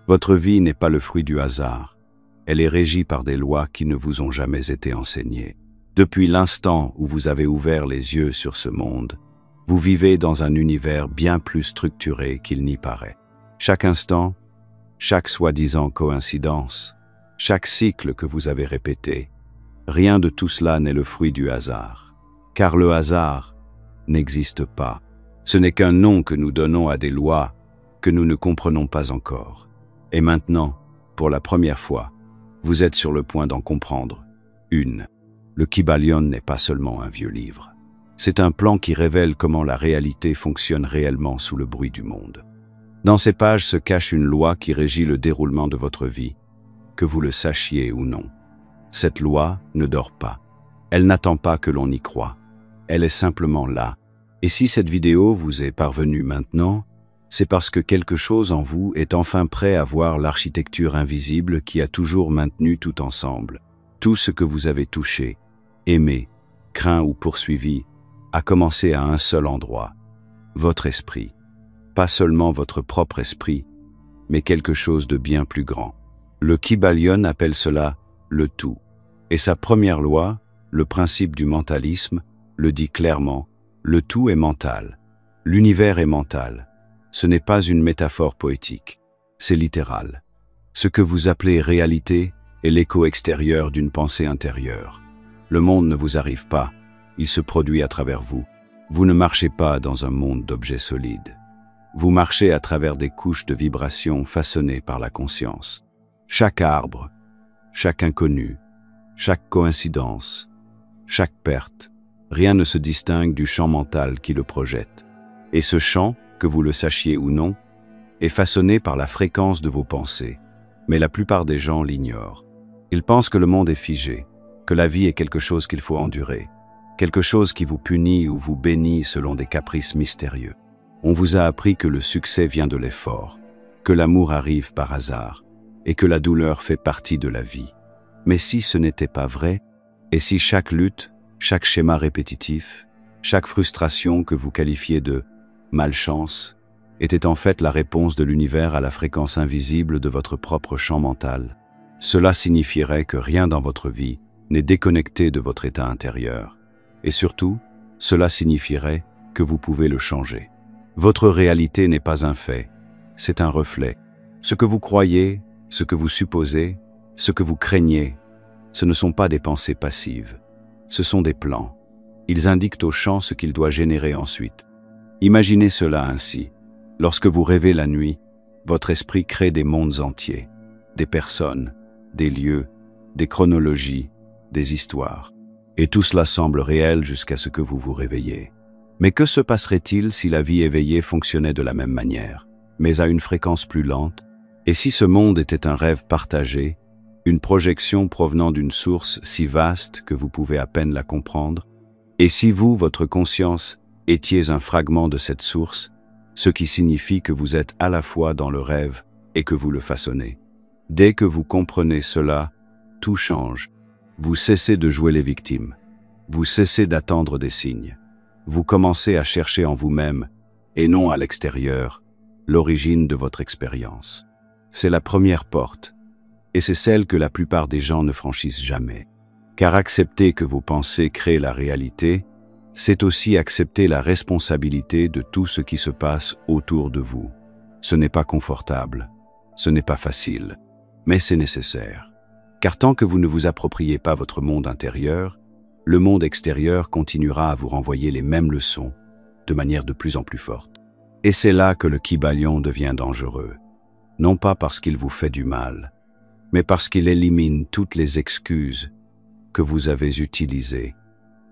Votre vie n'est pas le fruit du hasard. Elle est régie par des lois qui ne vous ont jamais été enseignées. Depuis l'instant où vous avez ouvert les yeux sur ce monde, vous vivez dans un univers bien plus structuré qu'il n'y paraît. Chaque instant, chaque soi-disant coïncidence, chaque cycle que vous avez répété, rien de tout cela n'est le fruit du hasard. Car le hasard n'existe pas. Ce n'est qu'un nom que nous donnons à des lois que nous ne comprenons pas encore. Et maintenant, pour la première fois, vous êtes sur le point d'en comprendre une. Le Kybalion n'est pas seulement un vieux livre. C'est un plan qui révèle comment la réalité fonctionne réellement sous le bruit du monde. Dans ces pages se cache une loi qui régit le déroulement de votre vie, que vous le sachiez ou non. Cette loi ne dort pas. Elle n'attend pas que l'on y croie. Elle est simplement là. Et si cette vidéo vous est parvenue maintenant, c'est parce que quelque chose en vous est enfin prêt à voir l'architecture invisible qui a toujours maintenu tout ensemble. Tout ce que vous avez touché, aimé, craint ou poursuivi a commencé à un seul endroit, votre esprit. Pas seulement votre propre esprit, mais quelque chose de bien plus grand. Le Kybalion appelle cela le tout. Et sa première loi, le principe du mentalisme, le dit clairement, le tout est mental. L'univers est mental. Ce n'est pas une métaphore poétique, c'est littéral. Ce que vous appelez réalité est l'écho extérieur d'une pensée intérieure. Le monde ne vous arrive pas, il se produit à travers vous. Vous ne marchez pas dans un monde d'objets solides. Vous marchez à travers des couches de vibrations façonnées par la conscience. Chaque arbre, chaque inconnu, chaque coïncidence, chaque perte, rien ne se distingue du champ mental qui le projette. Et ce champ, que vous le sachiez ou non, est façonné par la fréquence de vos pensées. Mais la plupart des gens l'ignorent. Ils pensent que le monde est figé, que la vie est quelque chose qu'il faut endurer, quelque chose qui vous punit ou vous bénit selon des caprices mystérieux. On vous a appris que le succès vient de l'effort, que l'amour arrive par hasard, et que la douleur fait partie de la vie. Mais si ce n'était pas vrai, et si chaque lutte, chaque schéma répétitif, chaque frustration que vous qualifiez de malchance, était en fait la réponse de l'univers à la fréquence invisible de votre propre champ mental, cela signifierait que rien dans votre vie n'est déconnecté de votre état intérieur. Et surtout, cela signifierait que vous pouvez le changer. Votre réalité n'est pas un fait, c'est un reflet. Ce que vous croyez, ce que vous supposez, ce que vous craignez, ce ne sont pas des pensées passives. Ce sont des plans. Ils indiquent au champ ce qu'il doit générer ensuite. Imaginez cela ainsi. Lorsque vous rêvez la nuit, votre esprit crée des mondes entiers, des personnes, des lieux, des chronologies, des histoires. Et tout cela semble réel jusqu'à ce que vous vous réveillez. Mais que se passerait-il si la vie éveillée fonctionnait de la même manière, mais à une fréquence plus lente? Et si ce monde était un rêve partagé, une projection provenant d'une source si vaste que vous pouvez à peine la comprendre? Et si vous, votre conscience, étiez un fragment de cette source, ce qui signifie que vous êtes à la fois dans le rêve et que vous le façonnez? Dès que vous comprenez cela, tout change. Vous cessez de jouer les victimes. Vous cessez d'attendre des signes. Vous commencez à chercher en vous-même, et non à l'extérieur, l'origine de votre expérience. C'est la première porte, et c'est celle que la plupart des gens ne franchissent jamais. Car accepter que vos pensées créent la réalité, c'est aussi accepter la responsabilité de tout ce qui se passe autour de vous. Ce n'est pas confortable, ce n'est pas facile, mais c'est nécessaire. Car tant que vous ne vous appropriez pas votre monde intérieur, le monde extérieur continuera à vous renvoyer les mêmes leçons, de manière de plus en plus forte. Et c'est là que le Kybalion devient dangereux. Non pas parce qu'il vous fait du mal, mais parce qu'il élimine toutes les excuses que vous avez utilisées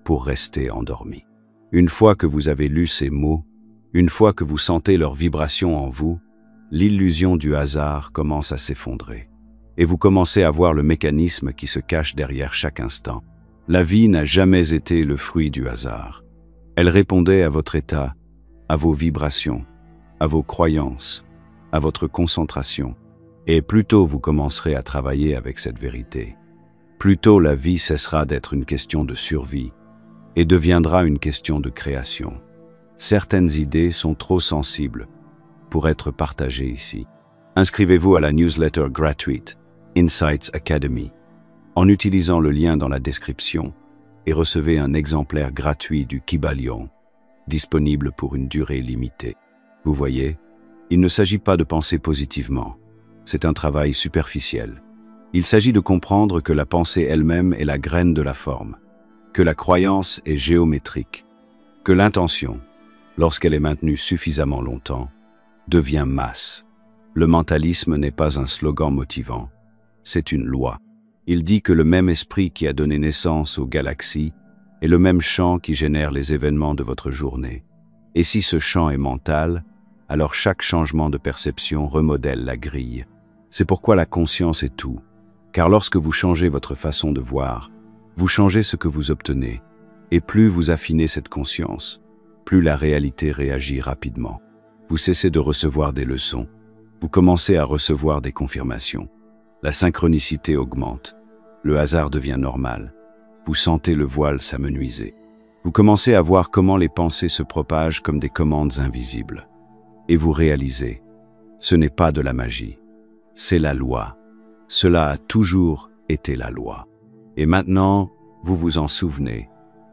pour rester endormi. Une fois que vous avez lu ces mots, une fois que vous sentez leur vibration en vous, l'illusion du hasard commence à s'effondrer. Et vous commencez à voir le mécanisme qui se cache derrière chaque instant. La vie n'a jamais été le fruit du hasard. Elle répondait à votre état, à vos vibrations, à vos croyances, à votre concentration. Et plus tôt vous commencerez à travailler avec cette vérité, plus tôt la vie cessera d'être une question de survie et deviendra une question de création. Certaines idées sont trop sensibles pour être partagées ici. Inscrivez-vous à la newsletter gratuite Insights Academy en utilisant le lien dans la description et recevez un exemplaire gratuit du Kybalion, disponible pour une durée limitée. Vous voyez, il ne s'agit pas de penser positivement. C'est un travail superficiel. Il s'agit de comprendre que la pensée elle-même est la graine de la forme, que la croyance est géométrique, que l'intention, lorsqu'elle est maintenue suffisamment longtemps, devient masse. Le mentalisme n'est pas un slogan motivant, c'est une loi. Il dit que le même esprit qui a donné naissance aux galaxies est le même champ qui génère les événements de votre journée. Et si ce champ est mental, alors chaque changement de perception remodèle la grille. C'est pourquoi la conscience est tout. Car lorsque vous changez votre façon de voir, vous changez ce que vous obtenez. Et plus vous affinez cette conscience, plus la réalité réagit rapidement. Vous cessez de recevoir des leçons. Vous commencez à recevoir des confirmations. La synchronicité augmente. Le hasard devient normal. Vous sentez le voile s'amenuiser. Vous commencez à voir comment les pensées se propagent comme des commandes invisibles. Et vous réalisez, ce n'est pas de la magie, c'est la loi. Cela a toujours été la loi. Et maintenant, vous vous en souvenez.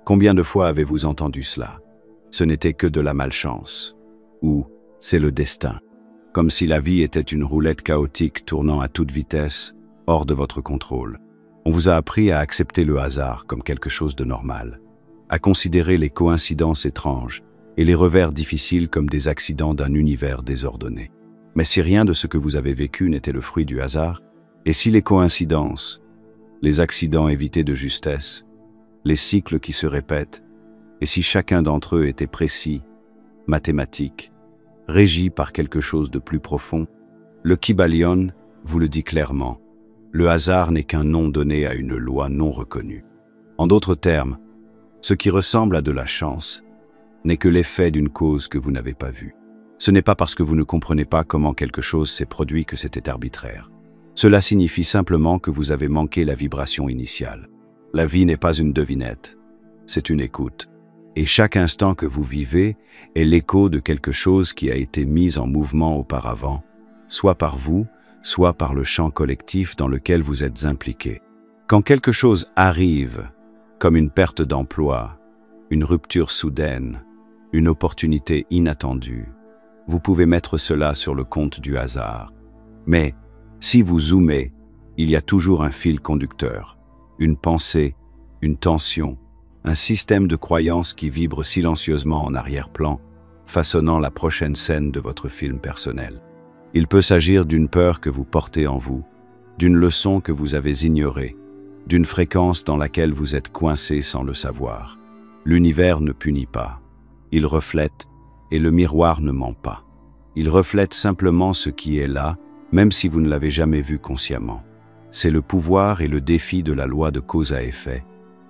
Combien de fois avez-vous entendu cela? Ce n'était que de la malchance. Ou c'est le destin. Comme si la vie était une roulette chaotique tournant à toute vitesse, hors de votre contrôle. On vous a appris à accepter le hasard comme quelque chose de normal, à considérer les coïncidences étranges et les revers difficiles comme des accidents d'un univers désordonné. Mais si rien de ce que vous avez vécu n'était le fruit du hasard, et si les coïncidences, les accidents évités de justesse, les cycles qui se répètent, et si chacun d'entre eux était précis, mathématique, régi par quelque chose de plus profond, le Kybalion vous le dit clairement, le hasard n'est qu'un nom donné à une loi non reconnue. En d'autres termes, ce qui ressemble à de la chance n'est que l'effet d'une cause que vous n'avez pas vue. Ce n'est pas parce que vous ne comprenez pas comment quelque chose s'est produit que c'était arbitraire. Cela signifie simplement que vous avez manqué la vibration initiale. La vie n'est pas une devinette, c'est une écoute. Et chaque instant que vous vivez est l'écho de quelque chose qui a été mis en mouvement auparavant, soit par vous, soit par le champ collectif dans lequel vous êtes impliqué. Quand quelque chose arrive, comme une perte d'emploi, une rupture soudaine, une opportunité inattendue, vous pouvez mettre cela sur le compte du hasard. Mais si vous zoomez, il y a toujours un fil conducteur, une pensée, une tension, un système de croyances qui vibre silencieusement en arrière-plan, façonnant la prochaine scène de votre film personnel. Il peut s'agir d'une peur que vous portez en vous, d'une leçon que vous avez ignorée, d'une fréquence dans laquelle vous êtes coincé sans le savoir. L'univers ne punit pas, il reflète, et le miroir ne ment pas. Il reflète simplement ce qui est là, même si vous ne l'avez jamais vu consciemment. C'est le pouvoir et le défi de la loi de cause à effet,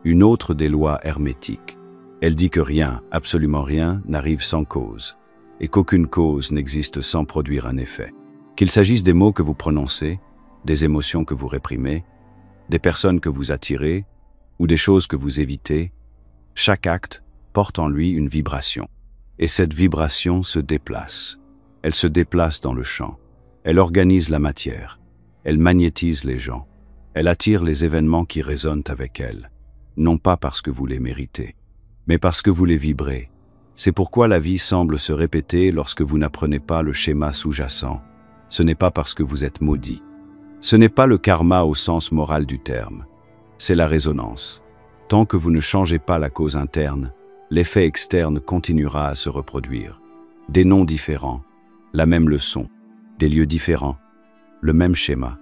une autre des lois hermétiques. Elle dit que rien, absolument rien, n'arrive sans cause, et qu'aucune cause n'existe sans produire un effet. Qu'il s'agisse des mots que vous prononcez, des émotions que vous réprimez, des personnes que vous attirez, ou des choses que vous évitez, chaque acte porte en lui une vibration. Et cette vibration se déplace. Elle se déplace dans le champ. Elle organise la matière. Elle magnétise les gens. Elle attire les événements qui résonnent avec elle. Non pas parce que vous les méritez, mais parce que vous les vibrez. C'est pourquoi la vie semble se répéter lorsque vous n'apprenez pas le schéma sous-jacent. Ce n'est pas parce que vous êtes maudit. Ce n'est pas le karma au sens moral du terme. C'est la résonance. Tant que vous ne changez pas la cause interne, l'effet externe continuera à se reproduire. Des noms différents, la même leçon, des lieux différents, le même schéma.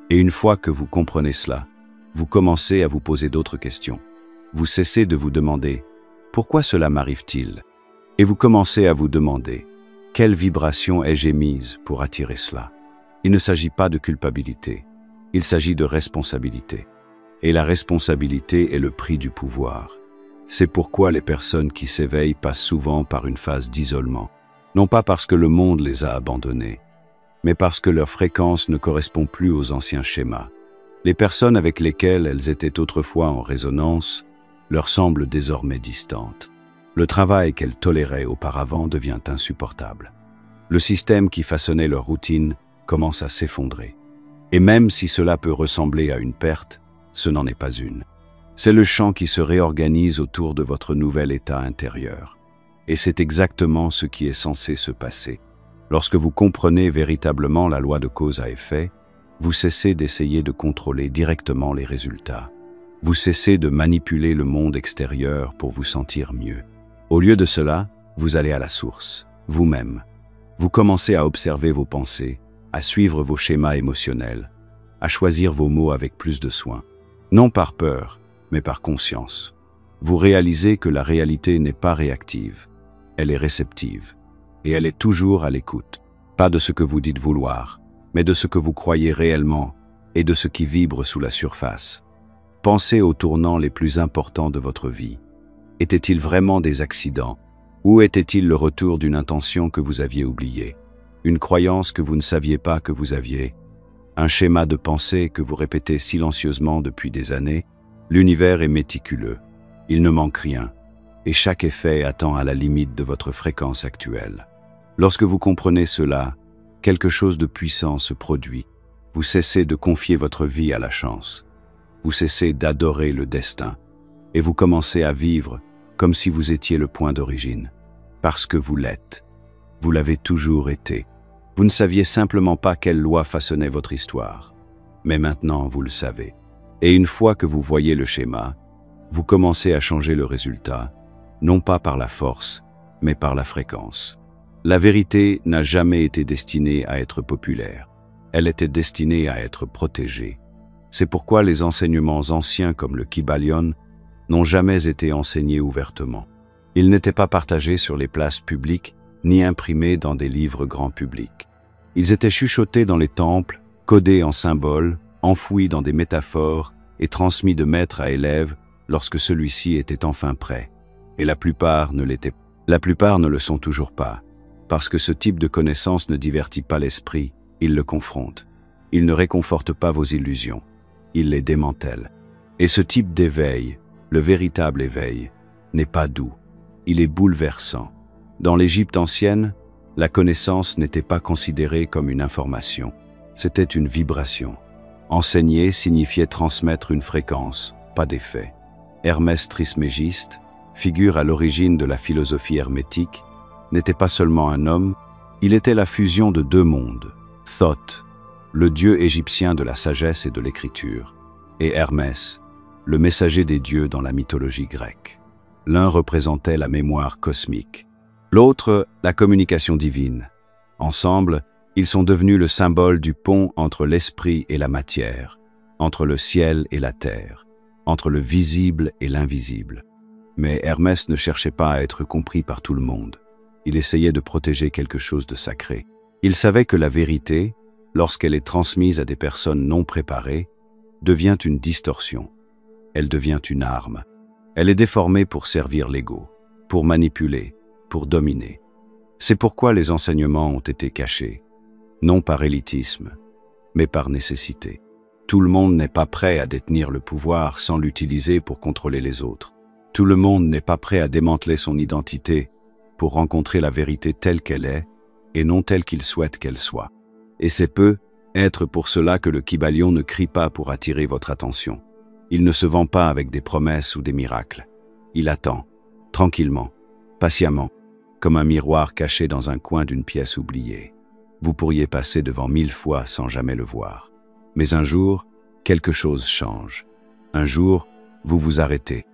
Et une fois que vous comprenez cela, vous commencez à vous poser d'autres questions. Vous cessez de vous demander « Pourquoi cela m'arrive-t-il » Et vous commencez à vous demander « Quelle vibration ai-je émise pour attirer cela ?» Il ne s'agit pas de culpabilité, il s'agit de responsabilité. Et la responsabilité est le prix du pouvoir. C'est pourquoi les personnes qui s'éveillent passent souvent par une phase d'isolement. Non pas parce que le monde les a abandonnés, mais parce que leur fréquence ne correspond plus aux anciens schémas. Les personnes avec lesquelles elles étaient autrefois en résonance leur semblent désormais distantes. Le travail qu'elles toléraient auparavant devient insupportable. Le système qui façonnait leur routine commence à s'effondrer. Et même si cela peut ressembler à une perte, ce n'en est pas une. C'est le champ qui se réorganise autour de votre nouvel état intérieur. Et c'est exactement ce qui est censé se passer. Lorsque vous comprenez véritablement la loi de cause à effet, vous cessez d'essayer de contrôler directement les résultats. Vous cessez de manipuler le monde extérieur pour vous sentir mieux. Au lieu de cela, vous allez à la source, vous-même. Vous commencez à observer vos pensées, à suivre vos schémas émotionnels, à choisir vos mots avec plus de soin. Non par peur, mais par conscience. Vous réalisez que la réalité n'est pas réactive, elle est réceptive. Et elle est toujours à l'écoute. Pas de ce que vous dites vouloir, mais de ce que vous croyez réellement et de ce qui vibre sous la surface. Pensez aux tournants les plus importants de votre vie. Étaient-ils vraiment des accidents? Ou était-il le retour d'une intention que vous aviez oubliée? Une croyance que vous ne saviez pas que vous aviez? Un schéma de pensée que vous répétez silencieusement depuis des années? L'univers est méticuleux. Il ne manque rien. Et chaque effet attend à la limite de votre fréquence actuelle. Lorsque vous comprenez cela, quelque chose de puissant se produit. Vous cessez de confier votre vie à la chance. Vous cessez d'adorer le destin. Et vous commencez à vivre comme si vous étiez le point d'origine. Parce que vous l'êtes. Vous l'avez toujours été. Vous ne saviez simplement pas quelle loi façonnait votre histoire. Mais maintenant, vous le savez. Et une fois que vous voyez le schéma, vous commencez à changer le résultat, non pas par la force, mais par la fréquence. La vérité n'a jamais été destinée à être populaire. Elle était destinée à être protégée. C'est pourquoi les enseignements anciens comme le Kybalion n'ont jamais été enseignés ouvertement. Ils n'étaient pas partagés sur les places publiques, ni imprimés dans des livres grand public. Ils étaient chuchotés dans les temples, codés en symboles, enfouis dans des métaphores et transmis de maître à élève lorsque celui-ci était enfin prêt. Et la plupart ne l'étaient pas. La plupart ne le sont toujours pas, parce que ce type de connaissance ne divertit pas l'esprit, il le confronte. Il ne réconforte pas vos illusions, il les démantèle. Et ce type d'éveil, le véritable éveil, n'est pas doux, il est bouleversant. Dans l'Égypte ancienne, la connaissance n'était pas considérée comme une information, c'était une vibration. Enseigner signifiait transmettre une fréquence, pas des faits. Hermès Trismégiste, figure à l'origine de la philosophie hermétique, n'était pas seulement un homme, il était la fusion de deux mondes, Thoth, le dieu égyptien de la sagesse et de l'écriture, et Hermès, le messager des dieux dans la mythologie grecque. L'un représentait la mémoire cosmique, l'autre la communication divine. Ensemble, ils sont devenus le symbole du pont entre l'esprit et la matière, entre le ciel et la terre, entre le visible et l'invisible. Mais Hermès ne cherchait pas à être compris par tout le monde. Il essayait de protéger quelque chose de sacré. Il savait que la vérité, lorsqu'elle est transmise à des personnes non préparées, devient une distorsion. Elle devient une arme. Elle est déformée pour servir l'ego, pour manipuler, pour dominer. C'est pourquoi les enseignements ont été cachés, non par élitisme, mais par nécessité. Tout le monde n'est pas prêt à détenir le pouvoir sans l'utiliser pour contrôler les autres. Tout le monde n'est pas prêt à démanteler son identité pour rencontrer la vérité telle qu'elle est et non telle qu'il souhaite qu'elle soit. Et c'est peut-être pour cela que le Kybalion ne crie pas pour attirer votre attention. Il ne se vend pas avec des promesses ou des miracles. Il attend, tranquillement, patiemment, comme un miroir caché dans un coin d'une pièce oubliée. Vous pourriez passer devant 1000 fois sans jamais le voir. Mais un jour, quelque chose change. Un jour, vous vous arrêtez.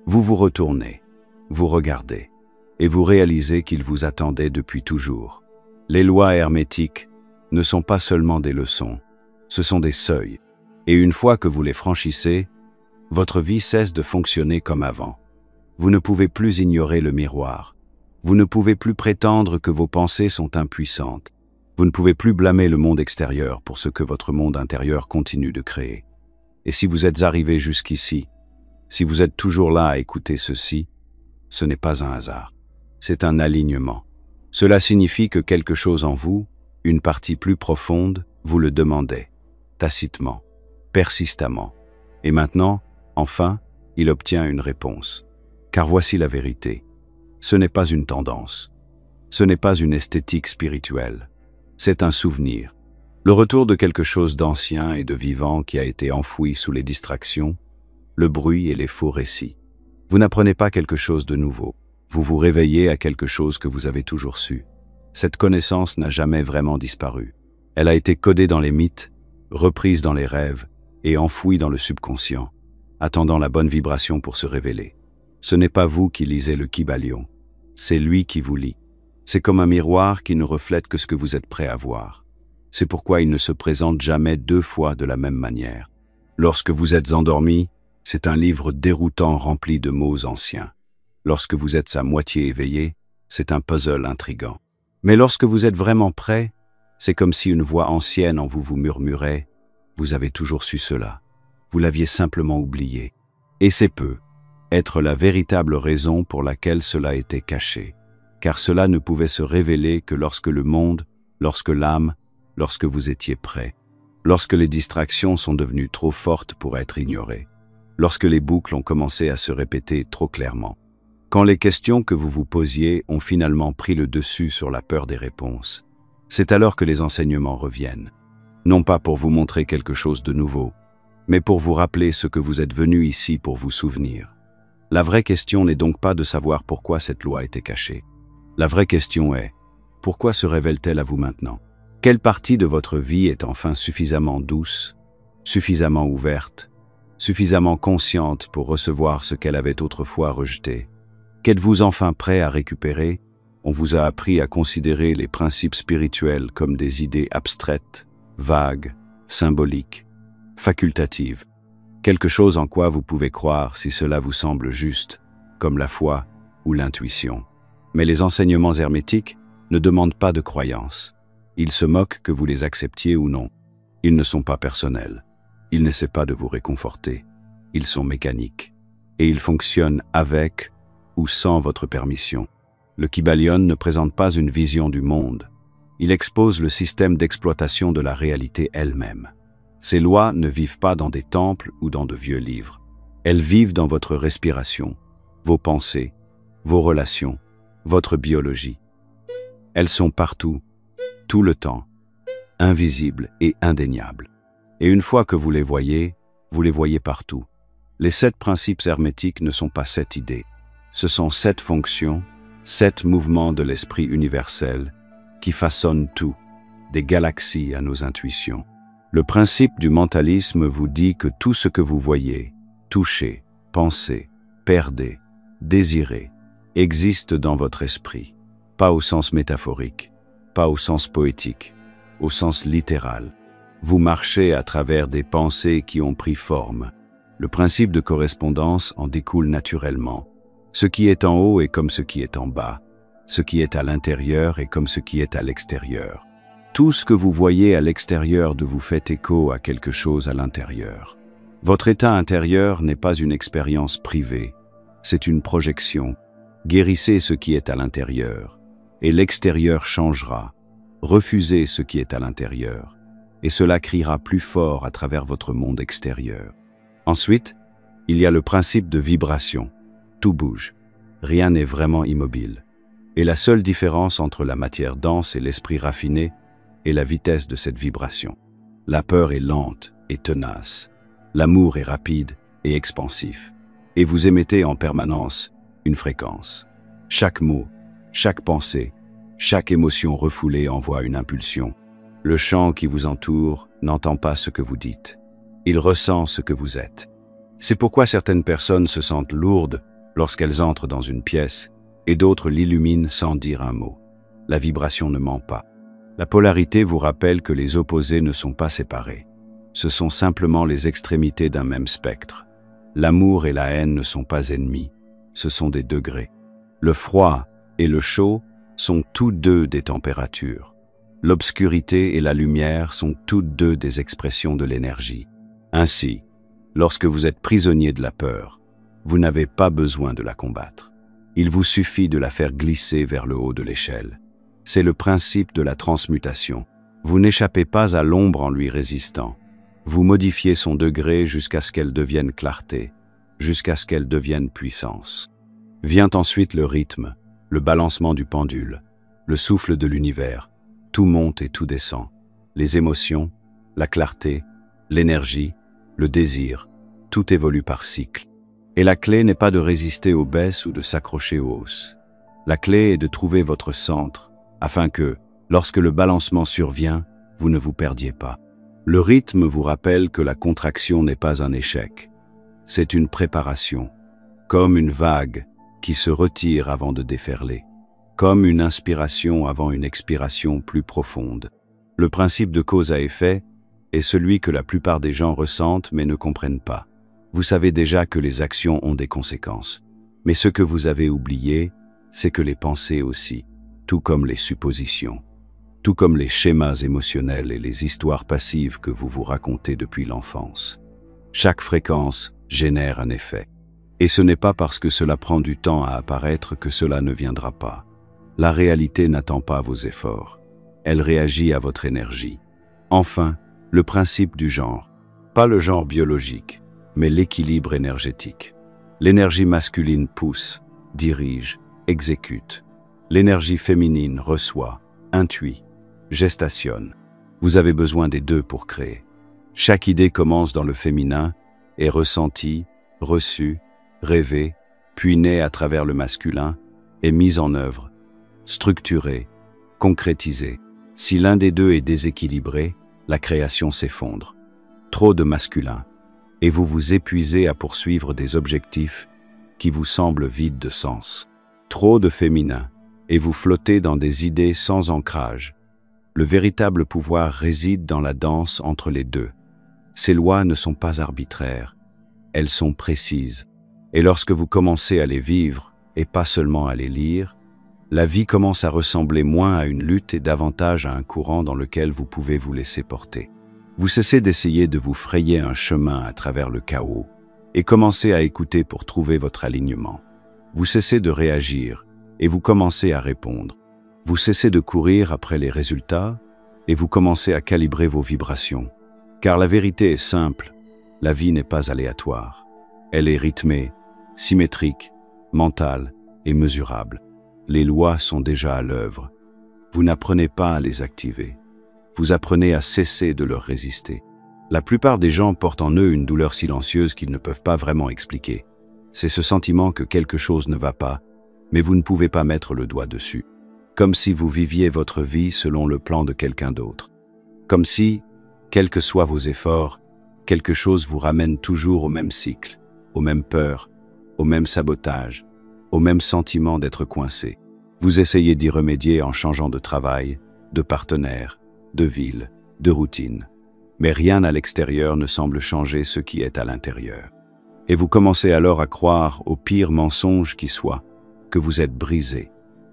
Vous vous retournez, vous regardez, et vous réalisez qu'il vous attendait depuis toujours. Les lois hermétiques ne sont pas seulement des leçons, ce sont des seuils. Et une fois que vous les franchissez, votre vie cesse de fonctionner comme avant. Vous ne pouvez plus ignorer le miroir. Vous ne pouvez plus prétendre que vos pensées sont impuissantes. Vous ne pouvez plus blâmer le monde extérieur pour ce que votre monde intérieur continue de créer. Et si vous êtes arrivé jusqu'ici, si vous êtes toujours là à écouter ceci, ce n'est pas un hasard. C'est un alignement. Cela signifie que quelque chose en vous, une partie plus profonde, vous le demandait, tacitement, persistamment. Et maintenant, enfin, il obtient une réponse. Car voici la vérité. Ce n'est pas une tendance. Ce n'est pas une esthétique spirituelle. C'est un souvenir. Le retour de quelque chose d'ancien et de vivant qui a été enfoui sous les distractions, le bruit et les faux récits. Vous n'apprenez pas quelque chose de nouveau. Vous vous réveillez à quelque chose que vous avez toujours su. Cette connaissance n'a jamais vraiment disparu. Elle a été codée dans les mythes, reprise dans les rêves et enfouie dans le subconscient, attendant la bonne vibration pour se révéler. Ce n'est pas vous qui lisez le Kybalion, c'est lui qui vous lit. C'est comme un miroir qui ne reflète que ce que vous êtes prêt à voir. C'est pourquoi il ne se présente jamais deux fois de la même manière. Lorsque vous êtes endormi, c'est un livre déroutant rempli de mots anciens. Lorsque vous êtes à moitié éveillé, c'est un puzzle intrigant. Mais lorsque vous êtes vraiment prêt, c'est comme si une voix ancienne en vous vous murmurait « Vous avez toujours su cela. Vous l'aviez simplement oublié. » Et c'est peu être la véritable raison pour laquelle cela était caché. Car cela ne pouvait se révéler que lorsque le monde, lorsque l'âme, lorsque vous étiez prêt. Lorsque les distractions sont devenues trop fortes pour être ignorées. Lorsque les boucles ont commencé à se répéter trop clairement. Quand les questions que vous vous posiez ont finalement pris le dessus sur la peur des réponses. C'est alors que les enseignements reviennent. Non pas pour vous montrer quelque chose de nouveau, mais pour vous rappeler ce que vous êtes venu ici pour vous souvenir. La vraie question n'est donc pas de savoir pourquoi cette loi était cachée. La vraie question est, pourquoi se révèle-t-elle à vous maintenant? Quelle partie de votre vie est enfin suffisamment douce, suffisamment ouverte, suffisamment consciente pour recevoir ce qu'elle avait autrefois rejeté? Qu'êtes-vous enfin prêt à récupérer? On vous a appris à considérer les principes spirituels comme des idées abstraites, vagues, symboliques, facultatives. Quelque chose en quoi vous pouvez croire si cela vous semble juste, comme la foi ou l'intuition. Mais les enseignements hermétiques ne demandent pas de croyance. Ils se moquent que vous les acceptiez ou non. Ils ne sont pas personnels. Ils n'essaient pas de vous réconforter. Ils sont mécaniques. Et ils fonctionnent avec ou sans votre permission. Le Kybalion ne présente pas une vision du monde. Il expose le système d'exploitation de la réalité elle-même. Ces lois ne vivent pas dans des temples ou dans de vieux livres. Elles vivent dans votre respiration, vos pensées, vos relations, votre biologie. Elles sont partout, tout le temps, invisibles et indéniables. Et une fois que vous les voyez partout. Les 7 principes hermétiques ne sont pas 7 idées. Ce sont 7 fonctions, 7 mouvements de l'esprit universel qui façonnent tout, des galaxies à nos intuitions. Le principe du mentalisme vous dit que tout ce que vous voyez, touchez, pensez, perdez, désirez, existe dans votre esprit, pas au sens métaphorique, pas au sens poétique, au sens littéral. Vous marchez à travers des pensées qui ont pris forme. Le principe de correspondance en découle naturellement. Ce qui est en haut est comme ce qui est en bas. Ce qui est à l'intérieur est comme ce qui est à l'extérieur. Tout ce que vous voyez à l'extérieur de vous fait écho à quelque chose à l'intérieur. Votre état intérieur n'est pas une expérience privée, c'est une projection. Guérissez ce qui est à l'intérieur, et l'extérieur changera. Refusez ce qui est à l'intérieur, et cela criera plus fort à travers votre monde extérieur. Ensuite, il y a le principe de vibration. Tout bouge, rien n'est vraiment immobile. Et la seule différence entre la matière dense et l'esprit raffiné est la vitesse de cette vibration. La peur est lente et tenace. L'amour est rapide et expansif. Et vous émettez en permanence une fréquence. Chaque mot, chaque pensée, chaque émotion refoulée envoie une impulsion. Le champ qui vous entoure n'entend pas ce que vous dites. Il ressent ce que vous êtes. C'est pourquoi certaines personnes se sentent lourdes lorsqu'elles entrent dans une pièce et d'autres l'illuminent sans dire un mot. La vibration ne ment pas. La polarité vous rappelle que les opposés ne sont pas séparés. Ce sont simplement les extrémités d'un même spectre. L'amour et la haine ne sont pas ennemis, ce sont des degrés. Le froid et le chaud sont tous deux des températures. L'obscurité et la lumière sont toutes deux des expressions de l'énergie. Ainsi, lorsque vous êtes prisonnier de la peur, vous n'avez pas besoin de la combattre. Il vous suffit de la faire glisser vers le haut de l'échelle. C'est le principe de la transmutation. Vous n'échappez pas à l'ombre en lui résistant. Vous modifiez son degré jusqu'à ce qu'elle devienne clarté, jusqu'à ce qu'elle devienne puissance. Vient ensuite le rythme, le balancement du pendule, le souffle de l'univers. Tout monte et tout descend. les émotions, la clarté, l'énergie, le désir, tout évolue par cycle. Et la clé n'est pas de résister aux baisses ou de s'accrocher aux hausses. La clé est de trouver votre centre, afin que, lorsque le balancement survient, vous ne vous perdiez pas. Le rythme vous rappelle que la contraction n'est pas un échec. C'est une préparation, comme une vague qui se retire avant de déferler, comme une inspiration avant une expiration plus profonde. Le principe de cause à effet est celui que la plupart des gens ressentent mais ne comprennent pas. Vous savez déjà que les actions ont des conséquences. Mais ce que vous avez oublié, c'est que les pensées aussi, tout comme les suppositions, tout comme les schémas émotionnels et les histoires passives que vous vous racontez depuis l'enfance. Chaque fréquence génère un effet. Et ce n'est pas parce que cela prend du temps à apparaître que cela ne viendra pas. La réalité n'attend pas vos efforts. Elle réagit à votre énergie. Enfin, le principe du genre. Pas le genre biologique, mais l'équilibre énergétique. L'énergie masculine pousse, dirige, exécute. L'énergie féminine reçoit, intuit, gestationne. Vous avez besoin des deux pour créer. Chaque idée commence dans le féminin, est ressentie, reçue, rêvée, puis naît à travers le masculin, est mise en œuvre, structurée, concrétisée. Si l'un des deux est déséquilibré, la création s'effondre. Trop de masculin, et vous vous épuisez à poursuivre des objectifs qui vous semblent vides de sens. Trop de féminin, et vous flottez dans des idées sans ancrage. Le véritable pouvoir réside dans la danse entre les deux. Ces lois ne sont pas arbitraires, elles sont précises. Et lorsque vous commencez à les vivre, et pas seulement à les lire, la vie commence à ressembler moins à une lutte et davantage à un courant dans lequel vous pouvez vous laisser porter. Vous cessez d'essayer de vous frayer un chemin à travers le chaos et commencez à écouter pour trouver votre alignement. Vous cessez de réagir et vous commencez à répondre. Vous cessez de courir après les résultats et vous commencez à calibrer vos vibrations. Car la vérité est simple, la vie n'est pas aléatoire. Elle est rythmée, symétrique, mentale et mesurable. Les lois sont déjà à l'œuvre. Vous n'apprenez pas à les activer. Vous apprenez à cesser de leur résister. La plupart des gens portent en eux une douleur silencieuse qu'ils ne peuvent pas vraiment expliquer. C'est ce sentiment que quelque chose ne va pas, mais vous ne pouvez pas mettre le doigt dessus. Comme si vous viviez votre vie selon le plan de quelqu'un d'autre. Comme si, quels que soient vos efforts, quelque chose vous ramène toujours au même cycle, aux mêmes peurs, au même sabotage, au même sentiment d'être coincé. Vous essayez d'y remédier en changeant de travail, de partenaire, de ville, de routine. Mais rien à l'extérieur ne semble changer ce qui est à l'intérieur. Et vous commencez alors à croire au pire mensonge qui soit, que vous êtes brisé.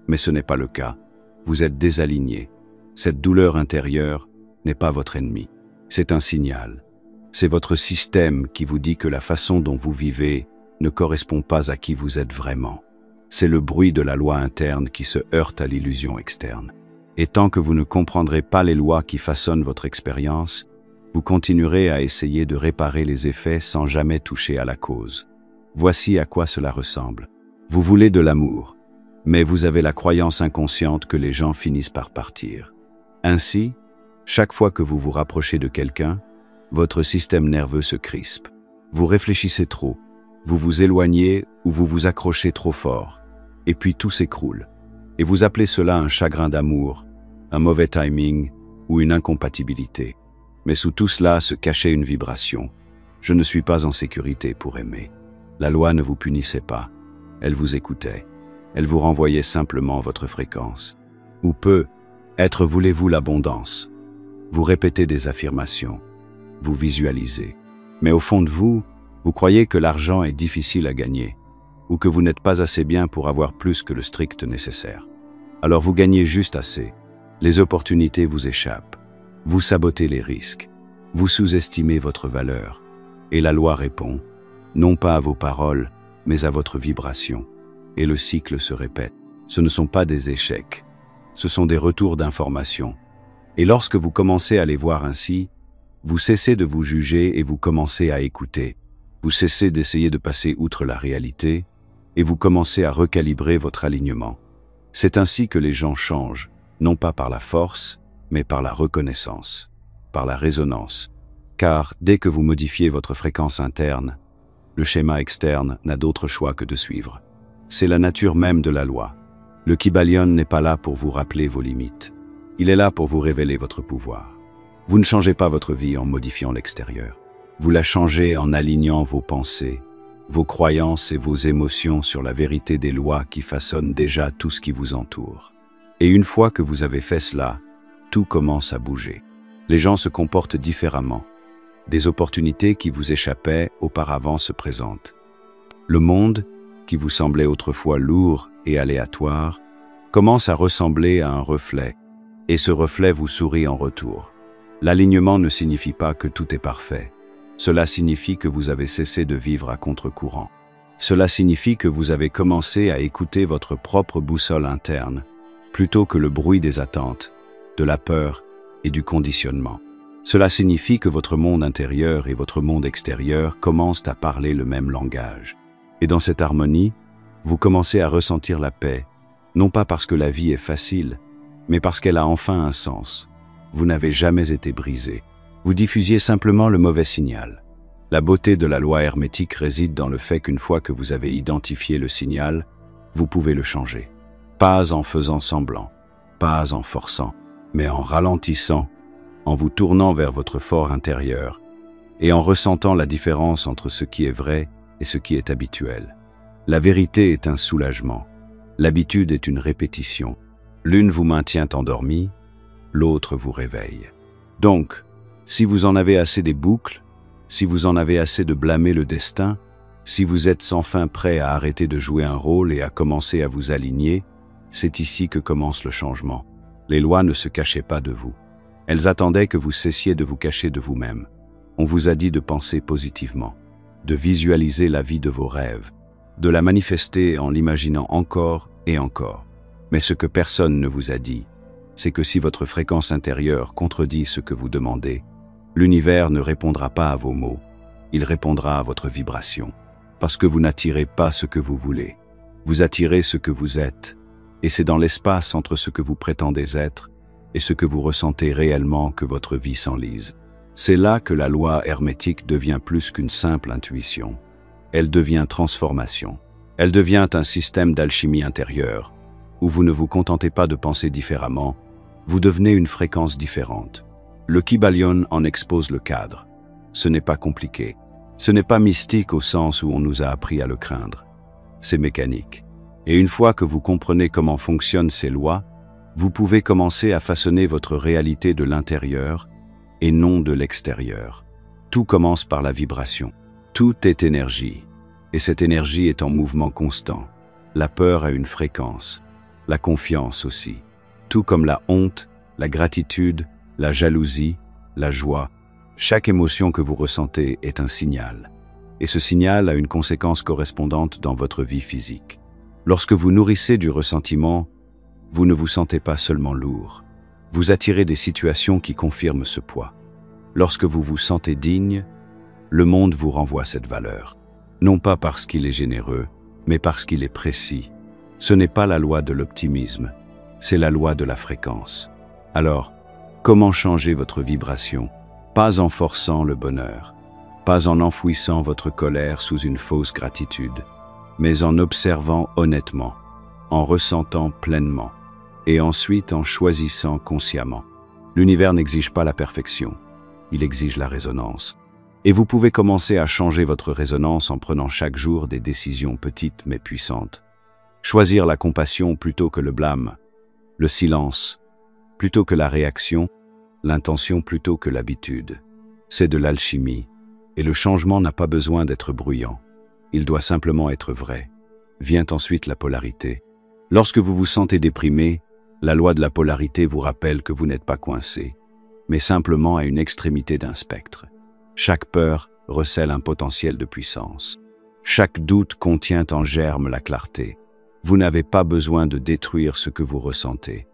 Mais ce n'est pas le cas. Vous êtes désaligné. Cette douleur intérieure n'est pas votre ennemi. C'est un signal. C'est votre système qui vous dit que la façon dont vous vivez ne correspond pas à qui vous êtes vraiment. C'est le bruit de la loi interne qui se heurte à l'illusion externe. Et tant que vous ne comprendrez pas les lois qui façonnent votre expérience, vous continuerez à essayer de réparer les effets sans jamais toucher à la cause. Voici à quoi cela ressemble. Vous voulez de l'amour, mais vous avez la croyance inconsciente que les gens finissent par partir. Ainsi, chaque fois que vous vous rapprochez de quelqu'un, votre système nerveux se crispe. Vous réfléchissez trop, vous vous éloignez ou vous vous accrochez trop fort, et puis tout s'écroule. Et vous appelez cela un chagrin d'amour, un mauvais timing ou une incompatibilité. Mais sous tout cela se cachait une vibration. Je ne suis pas en sécurité pour aimer. La loi ne vous punissait pas. Elle vous écoutait. Elle vous renvoyait simplement votre fréquence. Ou peu, être voulez-vous l'abondance. Vous répétez des affirmations. Vous visualisez. Mais au fond de vous, vous croyez que l'argent est difficile à gagner, ou que vous n'êtes pas assez bien pour avoir plus que le strict nécessaire. Alors vous gagnez juste assez. Les opportunités vous échappent. Vous sabotez les risques. Vous sous-estimez votre valeur. Et la loi répond, non pas à vos paroles, mais à votre vibration. Et le cycle se répète. Ce ne sont pas des échecs. Ce sont des retours d'informations. Et lorsque vous commencez à les voir ainsi, vous cessez de vous juger et vous commencez à écouter. Vous cessez d'essayer de passer outre la réalité et vous commencez à recalibrer votre alignement. C'est ainsi que les gens changent, non pas par la force, mais par la reconnaissance. par la résonance. Car dès que vous modifiez votre fréquence interne, le schéma externe n'a d'autre choix que de suivre. C'est la nature même de la loi. Le Kybalion n'est pas là pour vous rappeler vos limites. Il est là pour vous révéler votre pouvoir. Vous ne changez pas votre vie en modifiant l'extérieur. Vous la changez en alignant vos pensées, vos croyances et vos émotions sur la vérité des lois qui façonnent déjà tout ce qui vous entoure. Et une fois que vous avez fait cela, tout commence à bouger. Les gens se comportent différemment. Des opportunités qui vous échappaient auparavant se présentent. Le monde, qui vous semblait autrefois lourd et aléatoire, commence à ressembler à un reflet, et ce reflet vous sourit en retour. L'alignement ne signifie pas que tout est parfait. Cela signifie que vous avez cessé de vivre à contre-courant. Cela signifie que vous avez commencé à écouter votre propre boussole interne, plutôt que le bruit des attentes, de la peur et du conditionnement. Cela signifie que votre monde intérieur et votre monde extérieur commencent à parler le même langage. Et dans cette harmonie, vous commencez à ressentir la paix, non pas parce que la vie est facile, mais parce qu'elle a enfin un sens. Vous n'avez jamais été brisé. Vous diffusiez simplement le mauvais signal. La beauté de la loi hermétique réside dans le fait qu'une fois que vous avez identifié le signal, vous pouvez le changer. Pas en faisant semblant, pas en forçant, mais en ralentissant, en vous tournant vers votre fort intérieur et en ressentant la différence entre ce qui est vrai et ce qui est habituel. La vérité est un soulagement. L'habitude est une répétition. L'une vous maintient endormi, l'autre vous réveille. Donc, si vous en avez assez des boucles, si vous en avez assez de blâmer le destin, si vous êtes enfin prêt à arrêter de jouer un rôle et à commencer à vous aligner, c'est ici que commence le changement. Les lois ne se cachaient pas de vous. Elles attendaient que vous cessiez de vous cacher de vous-même. On vous a dit de penser positivement, de visualiser la vie de vos rêves, de la manifester en l'imaginant encore et encore. Mais ce que personne ne vous a dit, c'est que si votre fréquence intérieure contredit ce que vous demandez, l'univers ne répondra pas à vos mots, il répondra à votre vibration. Parce que vous n'attirez pas ce que vous voulez, vous attirez ce que vous êtes, et c'est dans l'espace entre ce que vous prétendez être et ce que vous ressentez réellement que votre vie s'enlise. C'est là que la loi hermétique devient plus qu'une simple intuition. Elle devient transformation. Elle devient un système d'alchimie intérieure, où vous ne vous contentez pas de penser différemment, vous devenez une fréquence différente. Le Kybalion en expose le cadre. Ce n'est pas compliqué. Ce n'est pas mystique au sens où on nous a appris à le craindre. C'est mécanique. Et une fois que vous comprenez comment fonctionnent ces lois, vous pouvez commencer à façonner votre réalité de l'intérieur et non de l'extérieur. Tout commence par la vibration. Tout est énergie. Et cette énergie est en mouvement constant. La peur a une fréquence. La confiance aussi. Tout comme la honte, la gratitude, la jalousie, la joie. Chaque émotion que vous ressentez est un signal. Et ce signal a une conséquence correspondante dans votre vie physique. Lorsque vous nourrissez du ressentiment, vous ne vous sentez pas seulement lourd. Vous attirez des situations qui confirment ce poids. Lorsque vous vous sentez digne, le monde vous renvoie cette valeur. Non pas parce qu'il est généreux, mais parce qu'il est précis. Ce n'est pas la loi de l'optimisme, c'est la loi de la fréquence. Alors, comment changer votre vibration? Pas en forçant le bonheur, pas en enfouissant votre colère sous une fausse gratitude, mais en observant honnêtement, en ressentant pleinement, et ensuite en choisissant consciemment. L'univers n'exige pas la perfection, il exige la résonance. Et vous pouvez commencer à changer votre résonance en prenant chaque jour des décisions petites mais puissantes. Choisir la compassion plutôt que le blâme, le silence plutôt que la réaction, l'intention plutôt que l'habitude. C'est de l'alchimie, et le changement n'a pas besoin d'être bruyant. Il doit simplement être vrai. Vient ensuite la polarité. Lorsque vous vous sentez déprimé, la loi de la polarité vous rappelle que vous n'êtes pas coincé, mais simplement à une extrémité d'un spectre. Chaque peur recèle un potentiel de puissance. Chaque doute contient en germe la clarté. Vous n'avez pas besoin de détruire ce que vous ressentez.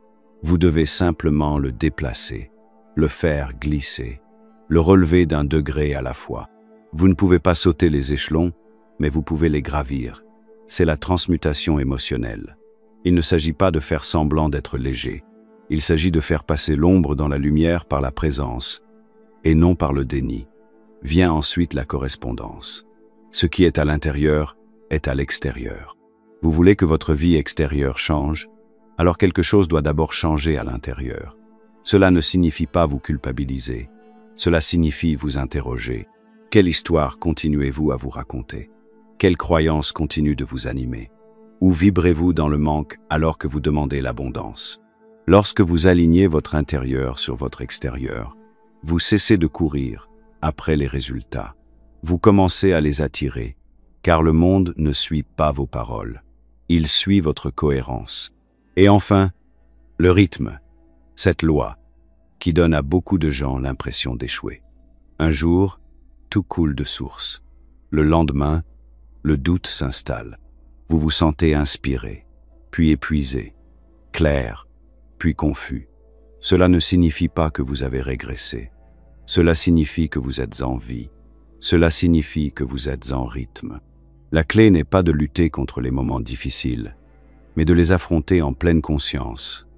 Vous devez simplement le déplacer, le faire glisser, le relever d'un degré à la fois. Vous ne pouvez pas sauter les échelons, mais vous pouvez les gravir. C'est la transmutation émotionnelle. Il ne s'agit pas de faire semblant d'être léger. Il s'agit de faire passer l'ombre dans la lumière par la présence, et non par le déni. Vient ensuite la correspondance. Ce qui est à l'intérieur est à l'extérieur. Vous voulez que votre vie extérieure change, alors quelque chose doit d'abord changer à l'intérieur. Cela ne signifie pas vous culpabiliser. Cela signifie vous interroger. Quelle histoire continuez-vous à vous raconter? Quelle croyance continue de vous animer? Où vibrez-vous dans le manque alors que vous demandez l'abondance? Lorsque vous alignez votre intérieur sur votre extérieur, vous cessez de courir après les résultats. Vous commencez à les attirer, car le monde ne suit pas vos paroles. Il suit votre cohérence. Et enfin, le rythme, cette loi, qui donne à beaucoup de gens l'impression d'échouer. Un jour, tout coule de source. Le lendemain, le doute s'installe. Vous vous sentez inspiré, puis épuisé, clair, puis confus. Cela ne signifie pas que vous avez régressé. Cela signifie que vous êtes en vie. Cela signifie que vous êtes en rythme. La clé n'est pas de lutter contre les moments difficiles, mais de les affronter en pleine conscience,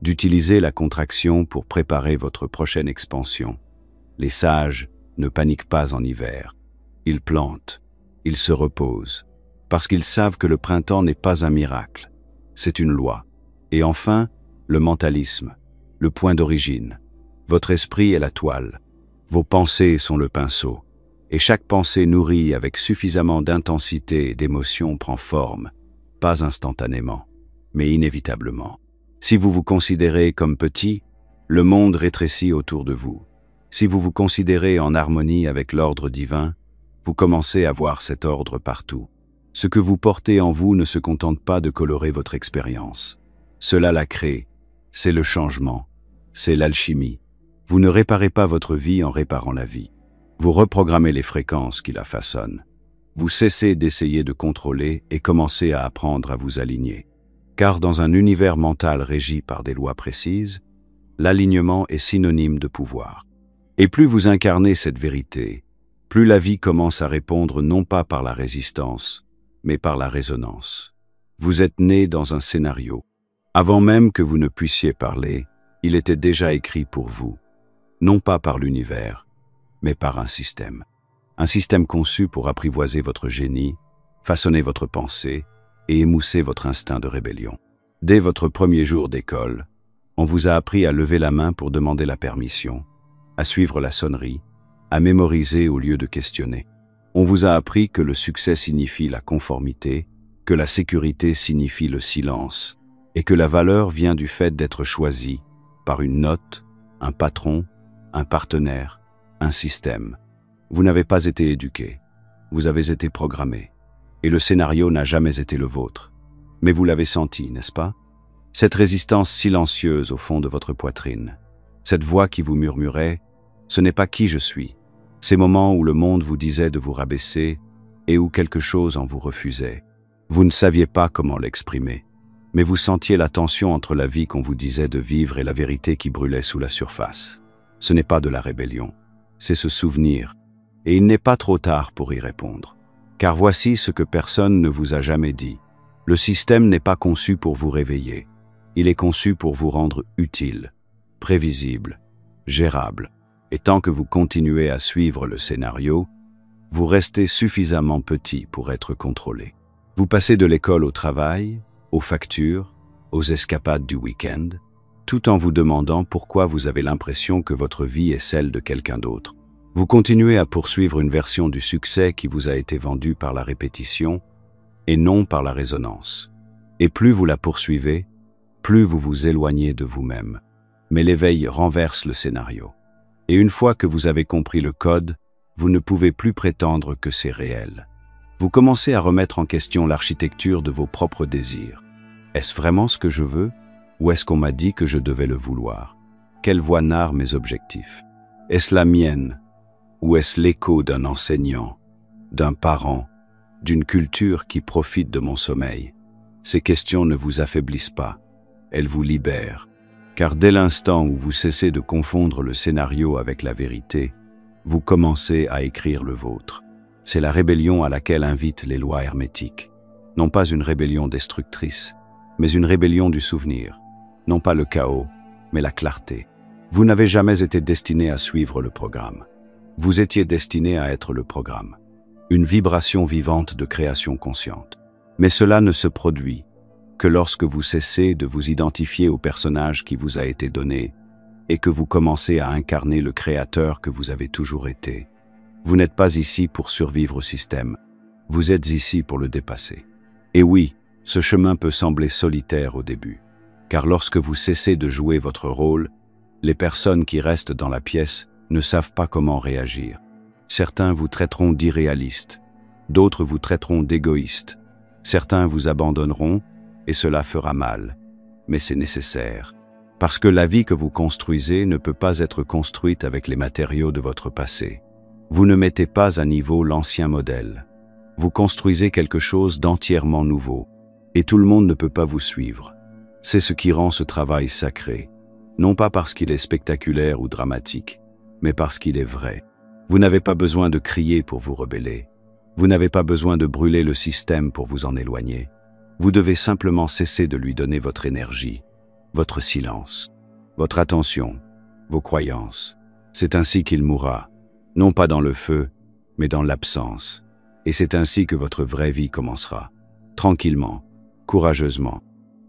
d'utiliser la contraction pour préparer votre prochaine expansion. Les sages ne paniquent pas en hiver. Ils plantent, ils se reposent, parce qu'ils savent que le printemps n'est pas un miracle, c'est une loi. Et enfin, le mentalisme, le point d'origine. Votre esprit est la toile, vos pensées sont le pinceau, et chaque pensée nourrie avec suffisamment d'intensité et d'émotion prend forme, pas instantanément, mais inévitablement. Si vous vous considérez comme petit, le monde rétrécit autour de vous. Si vous vous considérez en harmonie avec l'ordre divin, vous commencez à voir cet ordre partout. Ce que vous portez en vous ne se contente pas de colorer votre expérience. Cela la crée, c'est le changement, c'est l'alchimie. Vous ne réparez pas votre vie en réparant la vie. Vous reprogrammez les fréquences qui la façonnent. Vous cessez d'essayer de contrôler et commencez à apprendre à vous aligner. Car dans un univers mental régi par des lois précises, l'alignement est synonyme de pouvoir. Et plus vous incarnez cette vérité, plus la vie commence à répondre non pas par la résistance, mais par la résonance. Vous êtes né dans un scénario. Avant même que vous ne puissiez parler, il était déjà écrit pour vous. Non pas par l'univers, mais par un système. Un système conçu pour apprivoiser votre génie, façonner votre pensée et émousser votre instinct de rébellion. Dès votre premier jour d'école, on vous a appris à lever la main pour demander la permission, à suivre la sonnerie, à mémoriser au lieu de questionner. On vous a appris que le succès signifie la conformité, que la sécurité signifie le silence, et que la valeur vient du fait d'être choisi par une note, un patron, un partenaire, un système. Vous n'avez pas été éduqué, vous avez été programmé, et le scénario n'a jamais été le vôtre. Mais vous l'avez senti, n'est-ce pas? Cette résistance silencieuse au fond de votre poitrine, cette voix qui vous murmurait « ce n'est pas qui je suis », ces moments où le monde vous disait de vous rabaisser et où quelque chose en vous refusait. Vous ne saviez pas comment l'exprimer, mais vous sentiez la tension entre la vie qu'on vous disait de vivre et la vérité qui brûlait sous la surface. Ce n'est pas de la rébellion, c'est se souvenir, et il n'est pas trop tard pour y répondre. Car voici ce que personne ne vous a jamais dit. Le système n'est pas conçu pour vous réveiller, il est conçu pour vous rendre utile, prévisible, gérable. Et tant que vous continuez à suivre le scénario, vous restez suffisamment petit pour être contrôlé. Vous passez de l'école au travail, aux factures, aux escapades du week-end, tout en vous demandant pourquoi vous avez l'impression que votre vie est celle de quelqu'un d'autre. Vous continuez à poursuivre une version du succès qui vous a été vendue par la répétition et non par la résonance. Et plus vous la poursuivez, plus vous vous éloignez de vous-même. Mais l'éveil renverse le scénario. Et une fois que vous avez compris le code, vous ne pouvez plus prétendre que c'est réel. Vous commencez à remettre en question l'architecture de vos propres désirs. Est-ce vraiment ce que je veux? Ou est-ce qu'on m'a dit que je devais le vouloir? Quelle voie narre mes objectifs? Est-ce la mienne? Ou est-ce l'écho d'un enseignant, d'un parent, d'une culture qui profite de mon sommeil? Ces questions ne vous affaiblissent pas, elles vous libèrent. Car dès l'instant où vous cessez de confondre le scénario avec la vérité, vous commencez à écrire le vôtre. C'est la rébellion à laquelle invitent les lois hermétiques. Non pas une rébellion destructrice, mais une rébellion du souvenir. Non pas le chaos, mais la clarté. Vous n'avez jamais été destiné à suivre le programme. Vous étiez destiné à être le programme. Une vibration vivante de création consciente. Mais cela ne se produit que lorsque vous cessez de vous identifier au personnage qui vous a été donné et que vous commencez à incarner le créateur que vous avez toujours été. Vous n'êtes pas ici pour survivre au système. Vous êtes ici pour le dépasser. Et oui, ce chemin peut sembler solitaire au début, car lorsque vous cessez de jouer votre rôle, les personnes qui restent dans la pièce ne savent pas comment réagir. Certains vous traiteront d'irréaliste, d'autres vous traiteront d'égoïste, certains vous abandonneront et cela fera mal, mais c'est nécessaire. Parce que la vie que vous construisez ne peut pas être construite avec les matériaux de votre passé. Vous ne mettez pas à niveau l'ancien modèle. Vous construisez quelque chose d'entièrement nouveau, et tout le monde ne peut pas vous suivre. C'est ce qui rend ce travail sacré, non pas parce qu'il est spectaculaire ou dramatique, mais parce qu'il est vrai. Vous n'avez pas besoin de crier pour vous rebeller. Vous n'avez pas besoin de brûler le système pour vous en éloigner. Vous devez simplement cesser de lui donner votre énergie, votre silence, votre attention, vos croyances. C'est ainsi qu'il mourra, non pas dans le feu, mais dans l'absence. Et c'est ainsi que votre vraie vie commencera. Tranquillement, courageusement,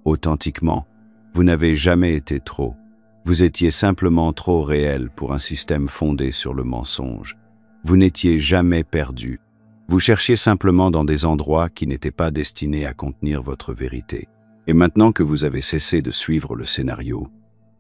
authentiquement. Vous n'avez jamais été trop. Vous étiez simplement trop réel pour un système fondé sur le mensonge. Vous n'étiez jamais perdu. Vous cherchiez simplement dans des endroits qui n'étaient pas destinés à contenir votre vérité. Et maintenant que vous avez cessé de suivre le scénario,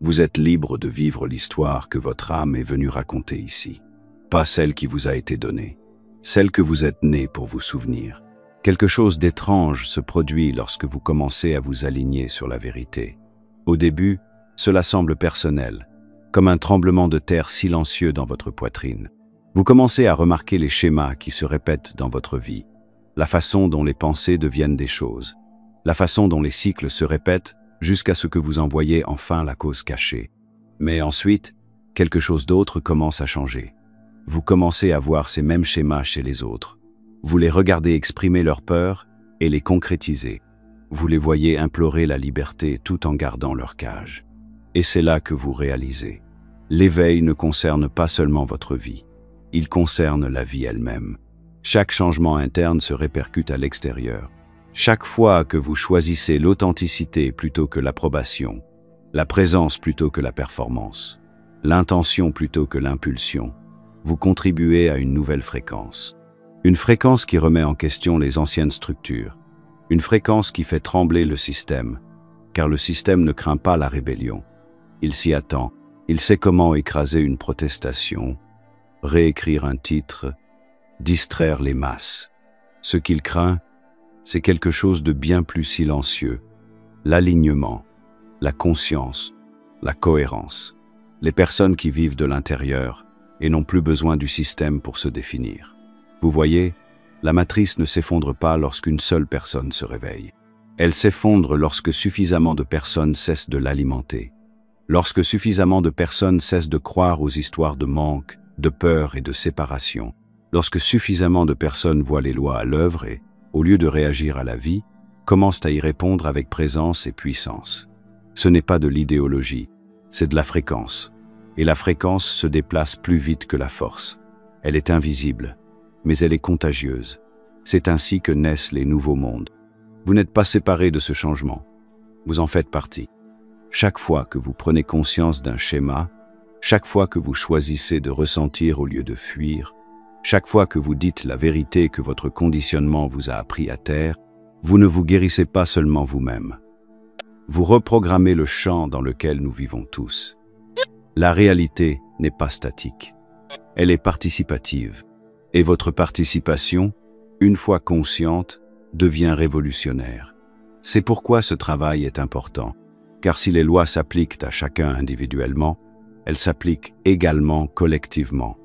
vous êtes libre de vivre l'histoire que votre âme est venue raconter ici. Pas celle qui vous a été donnée, celle que vous êtes né pour vous souvenir. Quelque chose d'étrange se produit lorsque vous commencez à vous aligner sur la vérité. Au début, cela semble personnel, comme un tremblement de terre silencieux dans votre poitrine. Vous commencez à remarquer les schémas qui se répètent dans votre vie, la façon dont les pensées deviennent des choses, la façon dont les cycles se répètent jusqu'à ce que vous en voyez enfin la cause cachée. Mais ensuite, quelque chose d'autre commence à changer. Vous commencez à voir ces mêmes schémas chez les autres. Vous les regardez exprimer leur peur et les concrétiser. Vous les voyez implorer la liberté tout en gardant leur cage. Et c'est là que vous réalisez. L'éveil ne concerne pas seulement votre vie. Il concerne la vie elle-même. Chaque changement interne se répercute à l'extérieur. Chaque fois que vous choisissez l'authenticité plutôt que l'approbation, la présence plutôt que la performance, l'intention plutôt que l'impulsion, vous contribuez à une nouvelle fréquence. Une fréquence qui remet en question les anciennes structures. Une fréquence qui fait trembler le système, car le système ne craint pas la rébellion. Il s'y attend. Il sait comment écraser une protestation, réécrire un titre, distraire les masses. Ce qu'il craint, c'est quelque chose de bien plus silencieux. L'alignement, la conscience, la cohérence. Les personnes qui vivent de l'intérieur et n'ont plus besoin du système pour se définir. Vous voyez, la matrice ne s'effondre pas lorsqu'une seule personne se réveille. Elle s'effondre lorsque suffisamment de personnes cessent de l'alimenter. Lorsque suffisamment de personnes cessent de croire aux histoires de manque, de peur et de séparation. Lorsque suffisamment de personnes voient les lois à l'œuvre et, au lieu de réagir à la vie, commencent à y répondre avec présence et puissance. Ce n'est pas de l'idéologie, c'est de la fréquence. Et la fréquence se déplace plus vite que la force. Elle est invisible, mais elle est contagieuse. C'est ainsi que naissent les nouveaux mondes. Vous n'êtes pas séparés de ce changement. Vous en faites partie. Chaque fois que vous prenez conscience d'un schéma, chaque fois que vous choisissez de ressentir au lieu de fuir, chaque fois que vous dites la vérité que votre conditionnement vous a appris à taire, vous ne vous guérissez pas seulement vous-même. Vous reprogrammez le champ dans lequel nous vivons tous. La réalité n'est pas statique. Elle est participative. Et votre participation, une fois consciente, devient révolutionnaire. C'est pourquoi ce travail est important. Car si les lois s'appliquent à chacun individuellement, elles s'appliquent également collectivement.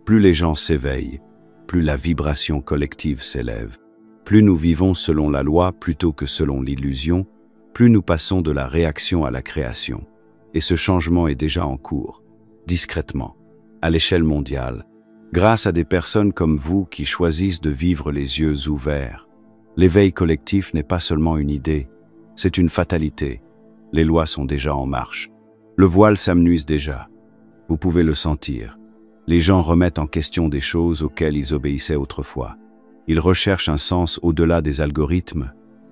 Plus les gens s'éveillent, plus la vibration collective s'élève. Plus nous vivons selon la loi plutôt que selon l'illusion, plus nous passons de la réaction à la création. Et ce changement est déjà en cours, discrètement, à l'échelle mondiale, grâce à des personnes comme vous qui choisissent de vivre les yeux ouverts. L'éveil collectif n'est pas seulement une idée, c'est une fatalité. Les lois sont déjà en marche. Le voile s'amenuise déjà. Vous pouvez le sentir. Les gens remettent en question des choses auxquelles ils obéissaient autrefois. Ils recherchent un sens au-delà des algorithmes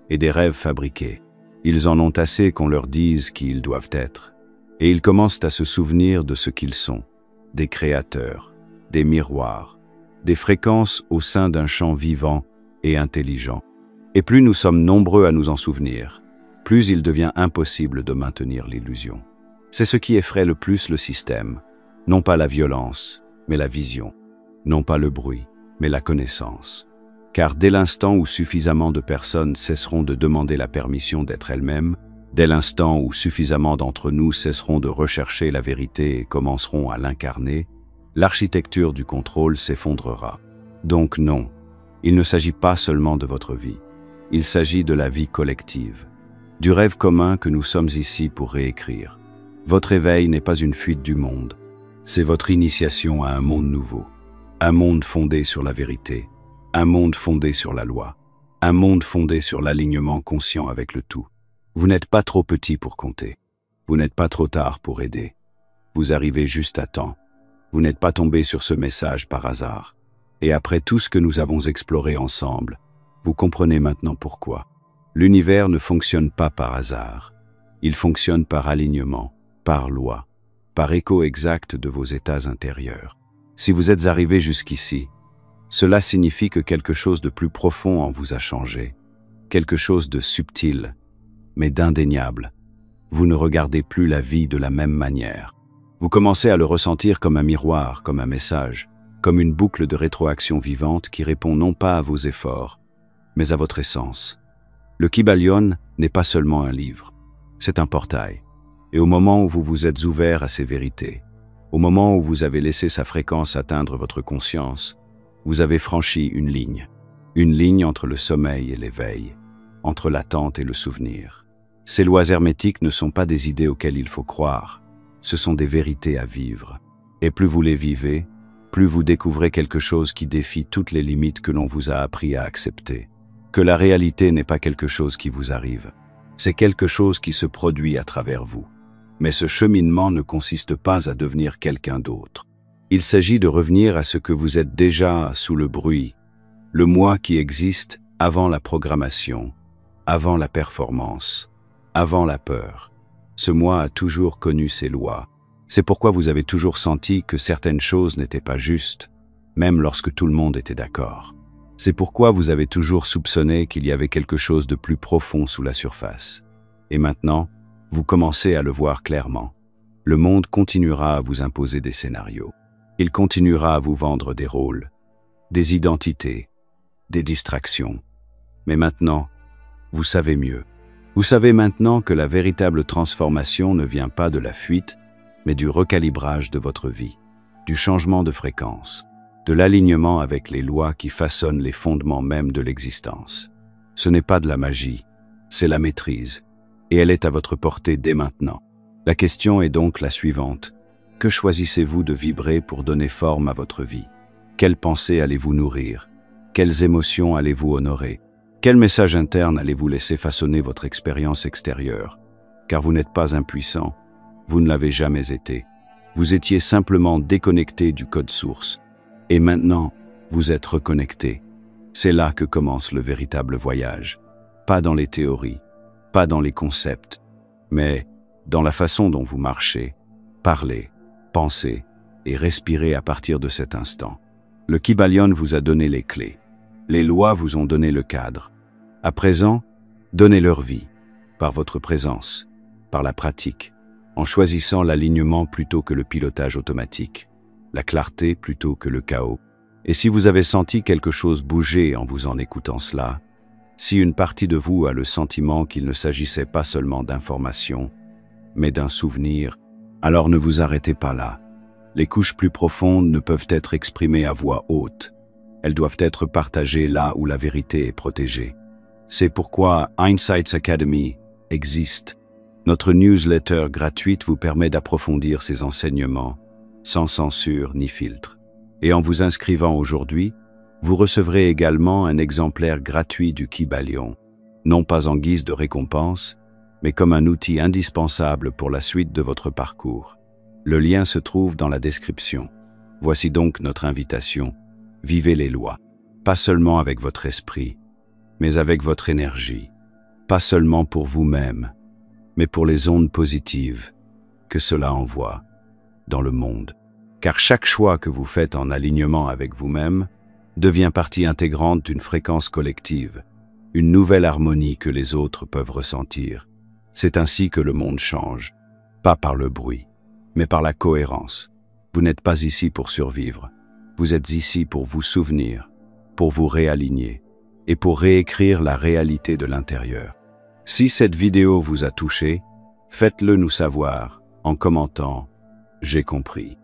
et des rêves fabriqués. Ils en ont assez qu'on leur dise qui ils doivent être. Et ils commencent à se souvenir de ce qu'ils sont, des créateurs, des miroirs, des fréquences au sein d'un champ vivant et intelligent. Et plus nous sommes nombreux à nous en souvenir, plus il devient impossible de maintenir l'illusion. C'est ce qui effraie le plus le système, non pas la violence, mais la vision, non pas le bruit, mais la connaissance. Car dès l'instant où suffisamment de personnes cesseront de demander la permission d'être elles-mêmes, dès l'instant où suffisamment d'entre nous cesseront de rechercher la vérité et commenceront à l'incarner, l'architecture du contrôle s'effondrera. Donc non, il ne s'agit pas seulement de votre vie, il s'agit de la vie collective, du rêve commun que nous sommes ici pour réécrire. Votre éveil n'est pas une fuite du monde, c'est votre initiation à un monde nouveau, un monde fondé sur la vérité, un monde fondé sur la loi, un monde fondé sur l'alignement conscient avec le tout. Vous n'êtes pas trop petit pour compter, vous n'êtes pas trop tard pour aider, vous arrivez juste à temps, vous n'êtes pas tombé sur ce message par hasard. Et après tout ce que nous avons exploré ensemble, vous comprenez maintenant pourquoi. L'univers ne fonctionne pas par hasard, il fonctionne par alignement, par loi, par écho exact de vos états intérieurs. Si vous êtes arrivé jusqu'ici, cela signifie que quelque chose de plus profond en vous a changé, quelque chose de subtil, mais d'indéniable. Vous ne regardez plus la vie de la même manière. Vous commencez à le ressentir comme un miroir, comme un message, comme une boucle de rétroaction vivante qui répond non pas à vos efforts, mais à votre essence. Le Kybalion n'est pas seulement un livre, c'est un portail. Et au moment où vous vous êtes ouvert à ces vérités, au moment où vous avez laissé sa fréquence atteindre votre conscience, vous avez franchi une ligne entre le sommeil et l'éveil, entre l'attente et le souvenir. Ces lois hermétiques ne sont pas des idées auxquelles il faut croire, ce sont des vérités à vivre. Et plus vous les vivez, plus vous découvrez quelque chose qui défie toutes les limites que l'on vous a appris à accepter. Que la réalité n'est pas quelque chose qui vous arrive, c'est quelque chose qui se produit à travers vous. Mais ce cheminement ne consiste pas à devenir quelqu'un d'autre. Il s'agit de revenir à ce que vous êtes déjà sous le bruit, le moi qui existe avant la programmation, avant la performance, avant la peur. Ce moi a toujours connu ses lois. C'est pourquoi vous avez toujours senti que certaines choses n'étaient pas justes, même lorsque tout le monde était d'accord. C'est pourquoi vous avez toujours soupçonné qu'il y avait quelque chose de plus profond sous la surface. Et maintenant, vous commencez à le voir clairement. Le monde continuera à vous imposer des scénarios. Il continuera à vous vendre des rôles, des identités, des distractions. Mais maintenant, vous savez mieux. Vous savez maintenant que la véritable transformation ne vient pas de la fuite, mais du recalibrage de votre vie, du changement de fréquence, de l'alignement avec les lois qui façonnent les fondements même de l'existence. Ce n'est pas de la magie, c'est la maîtrise, et elle est à votre portée dès maintenant. La question est donc la suivante. Que choisissez-vous de vibrer pour donner forme à votre vie? Quelles pensées allez-vous nourrir? Quelles émotions allez-vous honorer? Quel message interne allez-vous laisser façonner votre expérience extérieure? Car vous n'êtes pas impuissant, vous ne l'avez jamais été. Vous étiez simplement déconnecté du code source. Et maintenant, vous êtes reconnecté. C'est là que commence le véritable voyage. Pas dans les théories, pas dans les concepts, mais dans la façon dont vous marchez, parlez, pensez et respirez à partir de cet instant. Le Kybalion vous a donné les clés. Les lois vous ont donné le cadre. À présent, donnez leur vie, par votre présence, par la pratique, en choisissant l'alignement plutôt que le pilotage automatique, la clarté plutôt que le chaos. Et si vous avez senti quelque chose bouger en vous en écoutant cela, si une partie de vous a le sentiment qu'il ne s'agissait pas seulement d'informations, mais d'un souvenir, alors ne vous arrêtez pas là. Les couches plus profondes ne peuvent être exprimées à voix haute. Elles doivent être partagées là où la vérité est protégée. C'est pourquoi Insights Academy existe. Notre newsletter gratuite vous permet d'approfondir ces enseignements, sans censure ni filtre. Et en vous inscrivant aujourd'hui, vous recevrez également un exemplaire gratuit du Kybalion, non pas en guise de récompense, mais comme un outil indispensable pour la suite de votre parcours. Le lien se trouve dans la description. Voici donc notre invitation. Vivez les lois, pas seulement avec votre esprit, mais avec votre énergie, pas seulement pour vous-même, mais pour les ondes positives que cela envoie dans le monde. Car chaque choix que vous faites en alignement avec vous-même devient partie intégrante d'une fréquence collective, une nouvelle harmonie que les autres peuvent ressentir. C'est ainsi que le monde change, pas par le bruit, mais par la cohérence. Vous n'êtes pas ici pour survivre, vous êtes ici pour vous souvenir, pour vous réaligner et pour réécrire la réalité de l'intérieur. Si cette vidéo vous a touché, faites-le nous savoir en commentant « J'ai compris ».